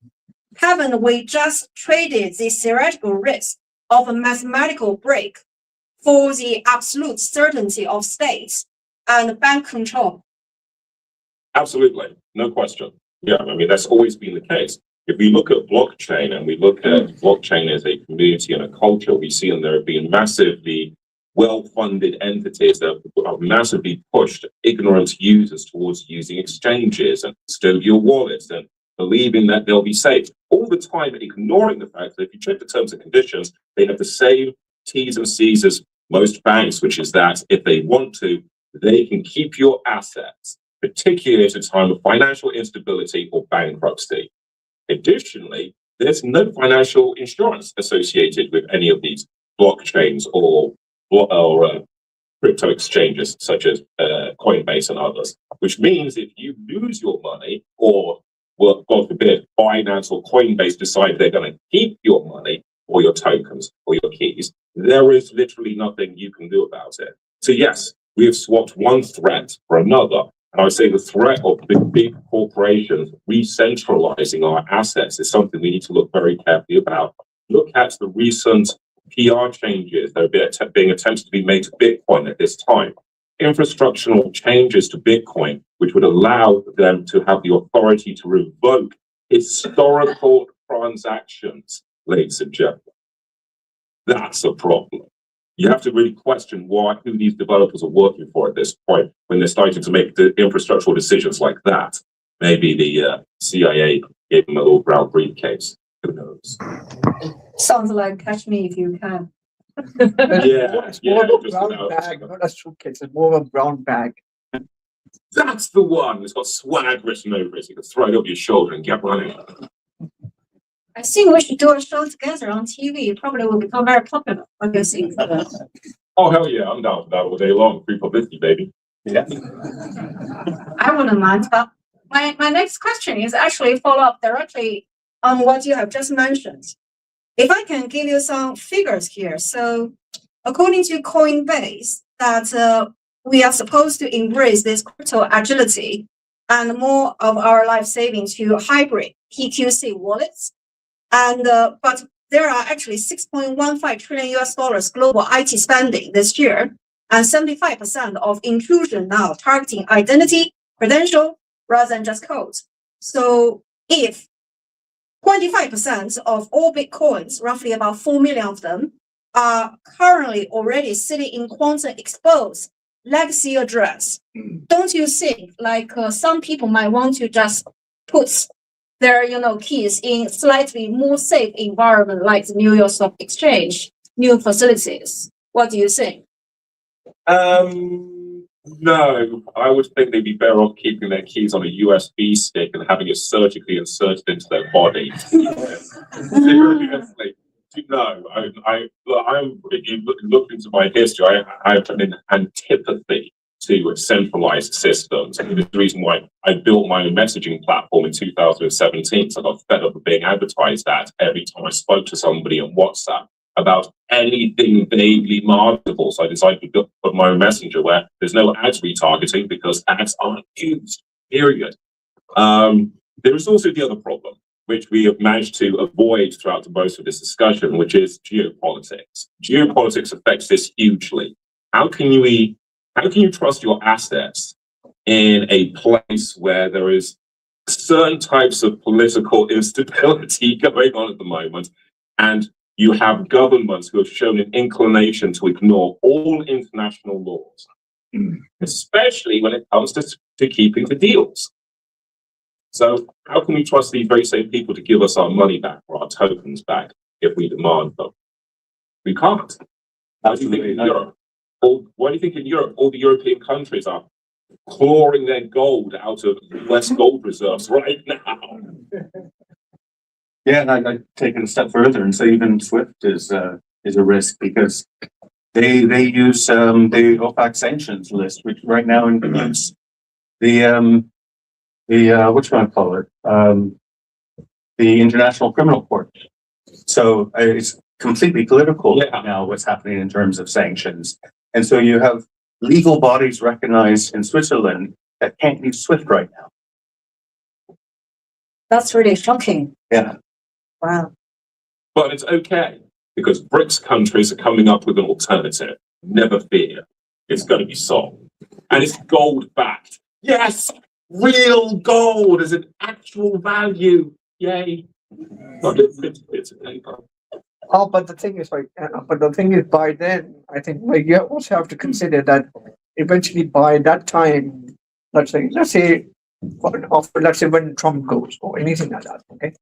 [SPEAKER 4] haven't we just traded the theoretical risk of a mathematical break for the absolute certainty of states and bank control?
[SPEAKER 5] Absolutely, no question. Yeah, I mean, that's always been the case. If we look at blockchain and we look at blockchain as a community and a culture, we see there have been massively well-funded entities that have massively pushed ignorant users towards using exchanges and custodial wallets and believing that they'll be safe, all the time ignoring the fact that if you check the terms and conditions, they have the same T's and C's as most banks, which is that if they want to, they can keep your assets, particularly at a time of financial instability or bankruptcy. Additionally, there's no financial insurance associated with any of these blockchains or crypto exchanges such as Coinbase and others, which means if you lose your money or, well, God forbid, Binance or Coinbase decide they're going to keep your money or your tokens or your keys, there is literally nothing you can do about it. So yes, we have swapped one threat for another. And I would say the threat of big corporations re-centralizing our assets is something we need to look very carefully about. Look at the recent PR changes that are being attempted to be made to Bitcoin at this time. Infrastructural changes to Bitcoin, which would allow them to have the authority to revoke historical transactions, ladies and gentlemen. That's a problem. You have to really question who these developers are working for at this point when they're starting to make the infrastructural decisions like that. Maybe the CIA gave them a little brown briefcase. Who knows?
[SPEAKER 4] Sounds like Catch Me If You Can.
[SPEAKER 5] Yeah,
[SPEAKER 6] It's more of a
[SPEAKER 5] just
[SPEAKER 6] brown
[SPEAKER 5] about-
[SPEAKER 6] bag, not a suitcase. It's more of a brown bag.
[SPEAKER 5] That's the one. It's got swag written over it. So you can throw it over your shoulder and get running.
[SPEAKER 4] I think we should do a show together on TV. It probably will become very popular. What do you think?
[SPEAKER 5] Oh, hell yeah. I'm down for that all day long. Free publicity, baby.
[SPEAKER 3] Yeah.
[SPEAKER 4] I wouldn't mind, but my next question is actually follow up directly on what you have just mentioned. If I can give you some figures here. So according to Coinbase, that we are supposed to embrace this crypto agility and more of our life savings to hybrid PQC wallets. And but there are actually 6.15 trillion US dollars global IT spending this year, and 75% of inclusion now targeting identity, credential, rather than just code. So if 25% of all Bitcoins, roughly about 4 million of them, are currently already sitting in quantum exposed legacy address, don't you think like some people might want to just put their keys in slightly more safe environment like the New York Stock Exchange, new facilities? What do you think?
[SPEAKER 5] No, I would think they'd be better off keeping their keys on a USB stick and having it surgically inserted into their body. Seriously, no. If you look into my history, I have an antipathy to centralized systems. And the reason why I built my own messaging platform in 2017, so I got fed up of being advertised at every time I spoke to somebody on WhatsApp about anything vaguely marketable. So I decided to put my own messenger where there's no ads retargeting because ads aren't used, period. There is also the other problem, which we have managed to avoid throughout most of this discussion, which is geopolitics. Geopolitics affects this hugely. How can you trust your assets in a place where there is certain types of political instability going on at the moment, and you have governments who have shown an inclination to ignore all international laws, especially when it comes to keeping the deals? So how can we trust these very same people to give us our money back or our tokens back if we demand them? We can't. Why do you think in Europe? Why do you think in Europe all the European countries are clawing their gold out of US gold reserves right now?
[SPEAKER 3] Yeah, and I'd take it a step further and say even SWIFT is a risk because they use the OPAC sanctions list, which right now includes the the International Criminal Court. So it's completely political now what's happening in terms of sanctions. And so you have legal bodies recognized in Switzerland that can't use SWIFT right now.
[SPEAKER 4] That's really shocking.
[SPEAKER 3] Yeah.
[SPEAKER 4] Wow.
[SPEAKER 5] But it's okay because BRICS countries are coming up with an alternative. Never fear. It's going to be solved. And it's gold backed. Yes! Real gold as an actual value. Yay. But it's a paper.
[SPEAKER 6] Oh, but the thing is, by then, I think you also have to consider that eventually by that time, let's say when Trump goes or anything like that, okay?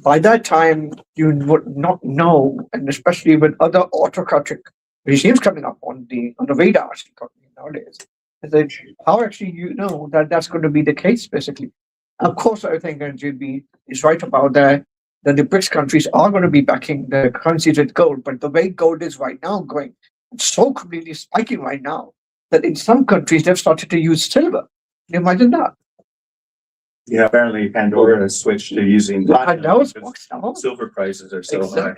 [SPEAKER 6] By that time, you would not know, and especially with other autocratic regimes coming up on the radar nowadays, that how actually you know that that's going to be the case, basically. Of course, I think JB is right about that the BRICS countries are going to be backing the currencies with gold, but the way gold is right now going, it's so completely spiking right now that in some countries they've started to use silver. Can you imagine that?
[SPEAKER 3] Yeah, apparently Pandora has switched to using silver prices are so high.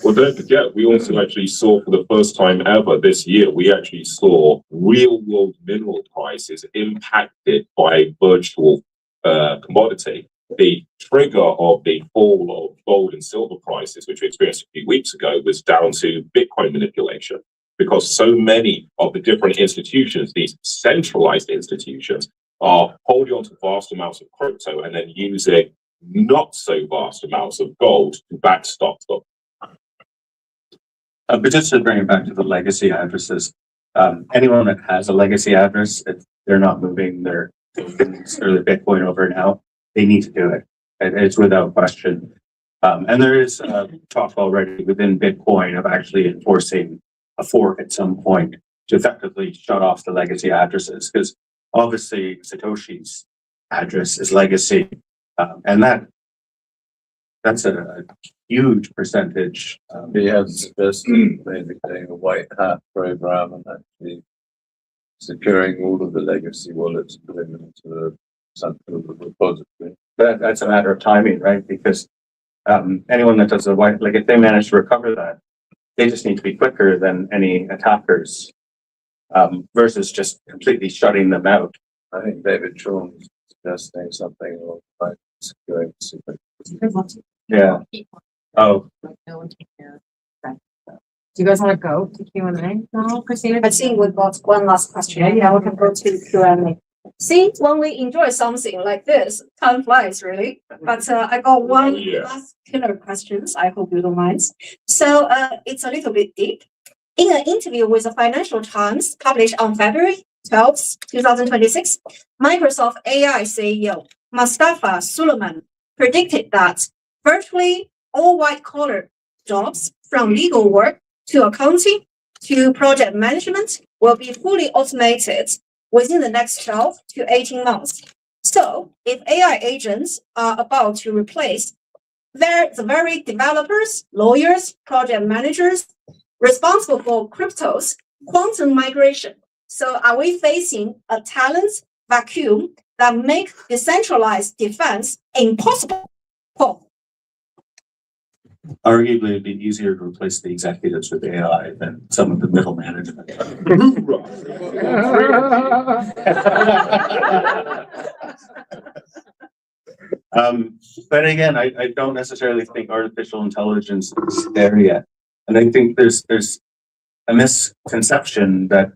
[SPEAKER 5] Well, don't forget, we also actually saw for the first time ever this year, we actually saw real world mineral prices impacted by virtual commodity. The trigger of the fall of gold and silver prices, which we experienced a few weeks ago, was down to Bitcoin manipulation, because so many of the different institutions, these centralized institutions, are holding on to vast amounts of crypto and then using not so vast amounts of gold to backstop them.
[SPEAKER 3] But just to bring it back to the legacy addresses, anyone that has a legacy address, if they're not moving their tokens or the Bitcoin over now, they need to do it. It's without question. And there is talk already within Bitcoin of actually enforcing a fork at some point to effectively shut off the legacy addresses, because obviously Satoshi's address is legacy, and that's a huge percentage.
[SPEAKER 7] He has suggested maybe doing a white hat program and actually securing all of the legacy wallets, putting them into the central repository.
[SPEAKER 3] That's a matter of timing, right? Because anyone that does like if they manage to recover that, they just need to be quicker than any attackers, versus just completely shutting them out.
[SPEAKER 7] I think David Sean's suggesting something like securing the secret.
[SPEAKER 3] Yeah. Oh,
[SPEAKER 1] No one take care. Okay. Do you guys want to go to Q&A now, Christina?
[SPEAKER 4] I think we've got one last question. Yeah, we can go to Q&A. See, when we enjoy something like this, time flies really. But I got one last killer questions. I hope you don't mind. So it's a little bit deep. In an interview with the Financial Times published on February 12th, 2026, Microsoft AI CEO Mustafa Suleyman predicted that virtually all white-collar jobs, from legal work to accounting to project management, will be fully automated within the next 12 to 18 months. So if AI agents are about to replace the very developers, lawyers, project managers responsible for crypto's quantum migration, so are we facing a talent vacuum that makes decentralized defense impossible? Paul.
[SPEAKER 3] arguably it'd be easier to replace the executives with AI than some of the middle management. But again, I don't necessarily think artificial intelligence is there yet. And I think there's a misconception that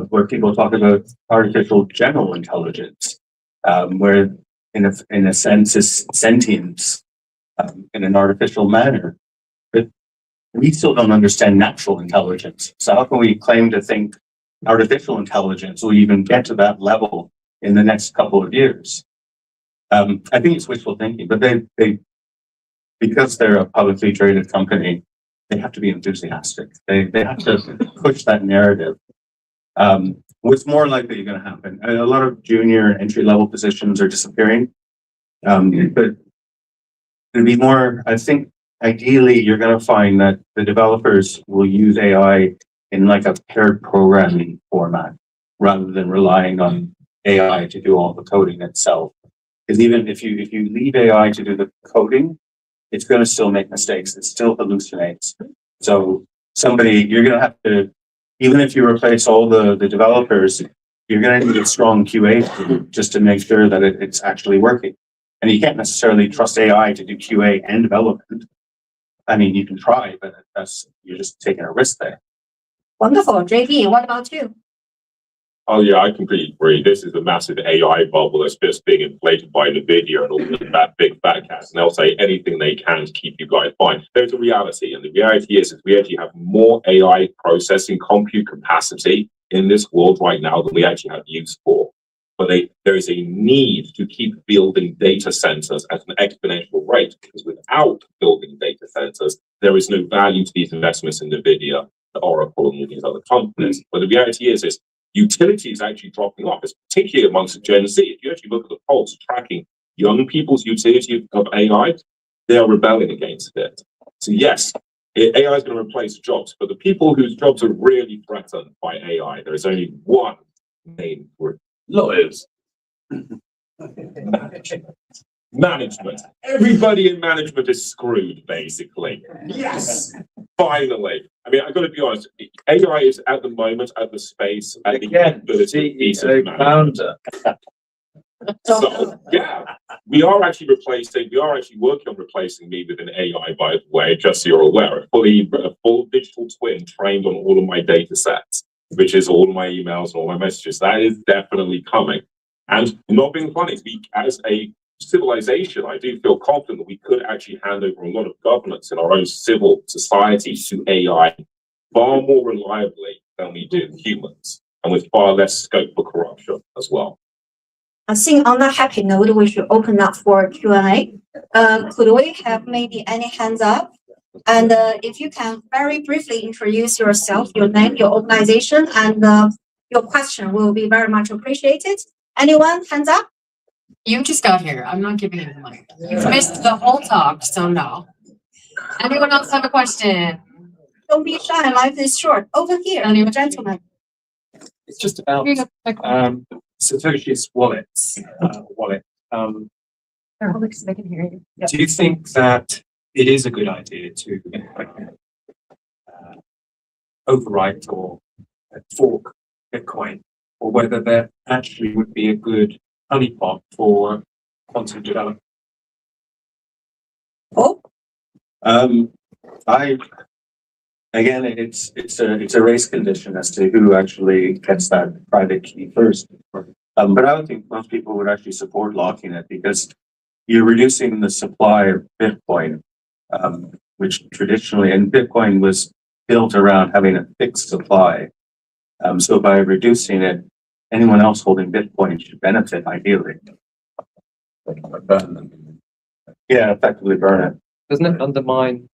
[SPEAKER 3] where people talk about artificial general intelligence, where in a sense is sentience in an artificial manner. But we still don't understand natural intelligence. So how can we claim to think artificial intelligence will even get to that level in the next couple of years? I think it's wishful thinking, but they because they're a publicly traded company, they have to be enthusiastic. They have to push that narrative. What's more likely going to happen? A lot of junior entry level positions are disappearing, but it'd be more. I think ideally you're going to find that the developers will use AI in like a paired programming format rather than relying on AI to do all the coding itself. Because even if you leave AI to do the coding, it's going to still make mistakes. It still hallucinates. So you're going to have to, even if you replace all the developers, you're going to need a strong QA just to make sure that it's actually working. And you can't necessarily trust AI to do QA and development. I mean, you can try, but you're just taking a risk there.
[SPEAKER 4] Wonderful. JB, what about you?
[SPEAKER 5] Oh yeah, I completely agree. This is a massive AI bubble that's just being inflated by NVIDIA and all that big fat cats, and they'll say anything they can to keep you guys fine. There's a reality, and the reality is we actually have more AI processing compute capacity in this world right now than we actually have use for. But there is a need to keep building data centers at an exponential rate, because without building data centers, there is no value to these investments in NVIDIA, Oracle, and all these other companies. But the reality is utility is actually dropping off, particularly amongst Gen Z. If you actually look at the polls tracking young people's utility of AI, they are rebelling against it. So yes, AI is going to replace jobs, but the people whose jobs are really threatened by AI, there is only one name for it: lawyers. Management. Everybody in management is screwed, basically. Yes, finally. I mean, I've got to be honest. AI is at the moment at the space at the ability piece of management. So yeah, we are actually working on replacing me with an AI, by the way, just so you're aware. A full digital twin trained on all of my data sets, which is all my emails and all my messages. That is definitely coming. And not being funny, as a civilization, I do feel confident that we could actually hand over a lot of governance in our own civil society to AI far more reliably than we do humans, and with far less scope for corruption as well.
[SPEAKER 4] I think on that happy note, we should open up for Q&A. Could we have maybe any hands up? And if you can very briefly introduce yourself, your name, your organization, and your question will be very much appreciated. Anyone, hands up?
[SPEAKER 1] You just got here. I'm not giving you the mic. You've missed the whole talk, so no. Anyone else have a question?
[SPEAKER 4] Don't be shy, life is short. Over here,
[SPEAKER 1] Anyone?
[SPEAKER 4] gentlemen.
[SPEAKER 8] It's just about Satoshi's wallets. Wallet.
[SPEAKER 1] Because they can hear you. Yeah.
[SPEAKER 8] Do you think that it is a good idea to overwrite or fork Bitcoin, or whether that actually would be a good honeypot for quantum development?
[SPEAKER 4] Oh,
[SPEAKER 3] Again, it's a race condition as to who actually gets that private key first. But I don't think most people would actually support locking it, because you're reducing the supply of Bitcoin, which traditionally, and Bitcoin was built around having a fixed supply. So by reducing it, anyone else holding Bitcoin should benefit ideally. Yeah, effectively burn it.
[SPEAKER 8] Doesn't it undermine?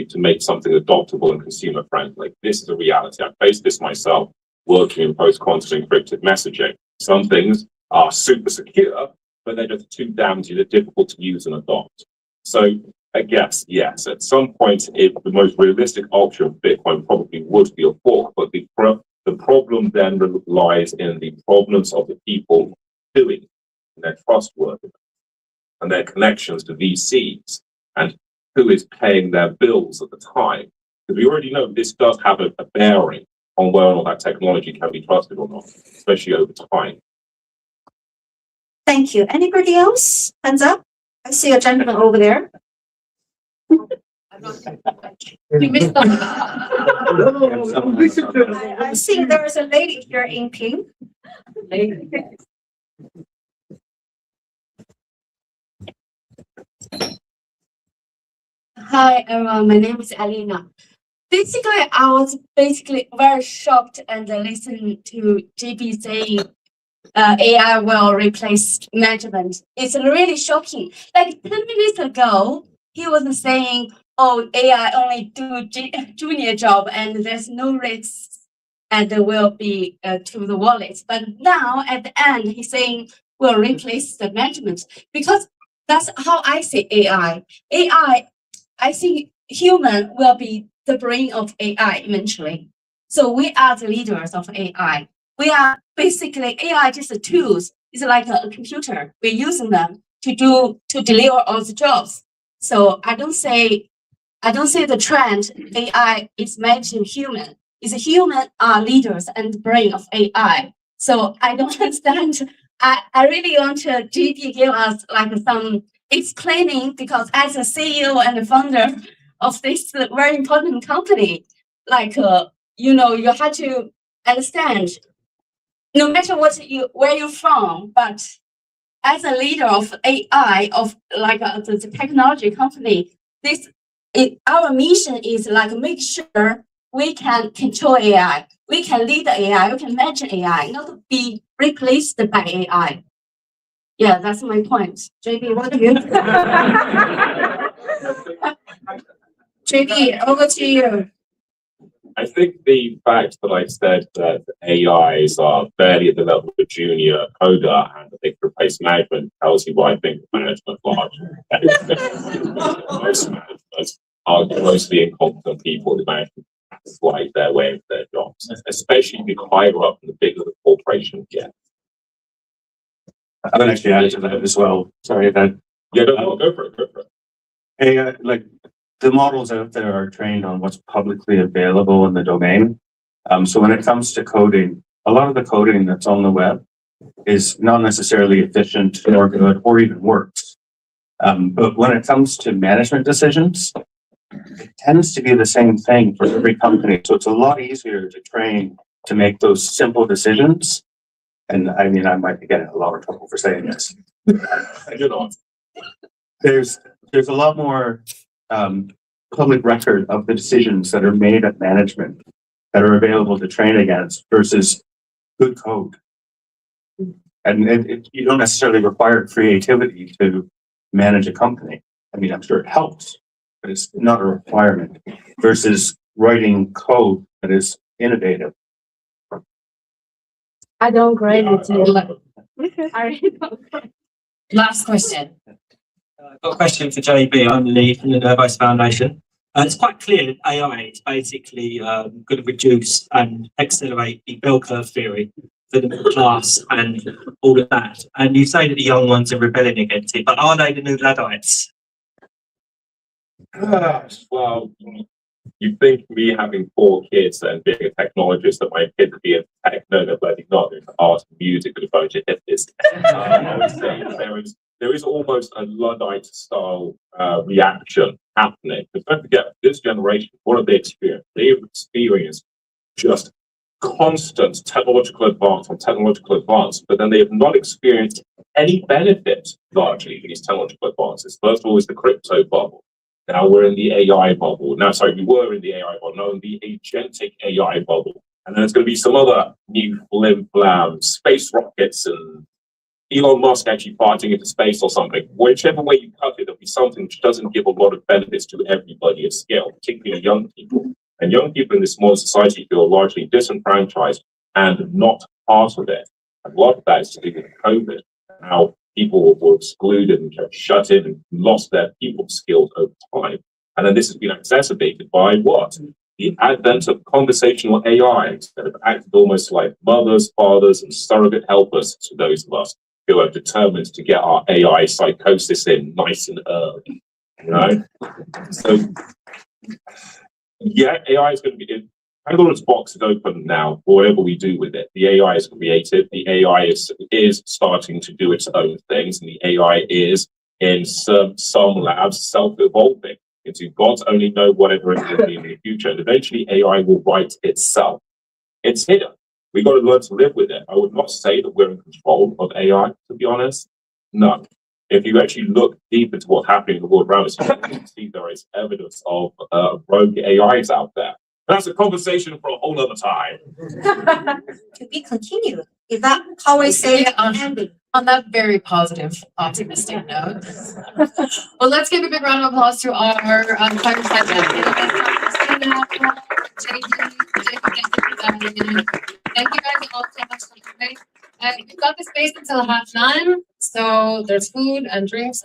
[SPEAKER 5] To make something adoptable and consumer friendly. This is a reality. I faced this myself working in post-quantum encrypted messaging. Some things are super secure, but they're just too damn difficult to use and adopt. So I guess, yes, at some point, if the most realistic option of Bitcoin probably would be a fork, but the problem then lies in the problems of the people doing it, and their trustworthiness and their connections to VCs, and who is paying their bills at the time. Because we already know this does have a bearing on whether or not that technology can be trusted or not, especially over time.
[SPEAKER 4] thank you. Anybody else? Hands up. I see a gentleman over there.
[SPEAKER 1] You missed the
[SPEAKER 4] I see there is a lady here in pink.
[SPEAKER 9] Hi everyone, my name is Alina. Basically, I was very shocked and listening to GB saying AI will replace management. It's really shocking. Like 10 minutes ago, he was saying, oh, AI only do junior job and there's no risks and will be to the wallet. But now at the end, he's saying will replace the management, because that's how I see AI. I think human will be the brain of AI eventually. So we are the leaders of AI. We are basically AI just the tools. It's like a computer. We're using them to deliver all the jobs. So I don't say the trend AI is matching human. It's human are leaders and the brain of AI. So I don't understand. I really want to GB give us like some explaining, because as a CEO and the founder of this very important company, like you have to understand, no matter where you're from, but as a leader of AI, of like the technology company, our mission is like make sure we can control AI, we can lead AI, we can manage AI, not be replaced by AI. Yeah, that's my point. JB, what do you?
[SPEAKER 4] JB, over to you.
[SPEAKER 5] I think the fact that I said that AIs are barely at the level of a junior coder and that they can replace management tells you why I think management largely. Most managers are mostly incompetent people who manage to slide their way into their jobs, especially if you higher up in the bigger the corporation gets.
[SPEAKER 3] I would actually add to that as well. Sorry, that
[SPEAKER 5] Yeah, go for it.
[SPEAKER 3] AI, like the models out there are trained on what's publicly available in the domain. So when it comes to coding, a lot of the coding that's on the web is not necessarily efficient or good or even works. But when it comes to management decisions, it tends to be the same thing for every company. So it's a lot easier to train to make those simple decisions. And I mean, I might be getting a lot of trouble for saying this.
[SPEAKER 5] You know,
[SPEAKER 3] There's a lot more public record of the decisions that are made at management that are available to train against versus good code. And you don't necessarily require creativity to manage a company. I mean, I'm sure it helps, but it's not a requirement versus writing code that is innovative.
[SPEAKER 9] I don't agree with you. I really don't.
[SPEAKER 1] Last question.
[SPEAKER 10] I've got a question for JB. I'm Lee from the Nervose Foundation. It's quite clear that AI is basically going to reduce and accelerate the bell curve theory for the middle class and all of that. And you say that the young ones are rebelling against it, but are they the new Luddites?
[SPEAKER 5] well, you think me having 4 kids and being a technologist that my kids would be a tech? No, they're bloody not. They're art and music and a bunch of hippies. I would say there is almost a Luddite style reaction happening. Because don't forget, this generation, what have they experienced? They've experienced just constant technological advance on technological advance, but then they have not experienced any benefit largely from these technological advances. First of all, is the crypto bubble. Now we're in the AI bubble. Now, sorry, we were in the AI bubble. Now in the agentic AI bubble. And then there's going to be some other new flim-flam space rockets and Elon Musk actually farting into space or something. Whichever way you cut it, there'll be something which doesn't give a lot of benefits to everybody at scale, particularly young people. And young people in this modern society feel largely disenfranchised and not part of it. And a lot of that is to do with COVID. How people were excluded and shut in and lost their people skills over time. And then this has been exacerbated by what? The advent of conversational AIs that have acted almost like mothers, fathers, and surrogate helpers to those of us who are determined to get our AI psychosis in nice and early. You know? So, yeah, AI is going to be... Pandora's box is open now for whatever we do with it. The AI is creative. The AI is starting to do its own things. And the AI is, in some labs, self-evolving into God's only know whatever it will be in the future. And eventually AI will write itself. It's hidden. We've got to learn to live with it. I would not say that we're in control of AI, to be honest. No. If you actually look deep into what's happening in the world around us, you can see there is evidence of rogue AIs out there. That's a conversation for a whole other time.
[SPEAKER 4] To be continued. Is that how I say it?
[SPEAKER 1] On that very positive, optimistic note. Well, let's give a big round of applause to our fireside chat. Thank you guys all so much for coming. And we've got the space until 9:30, so there's food and drinks.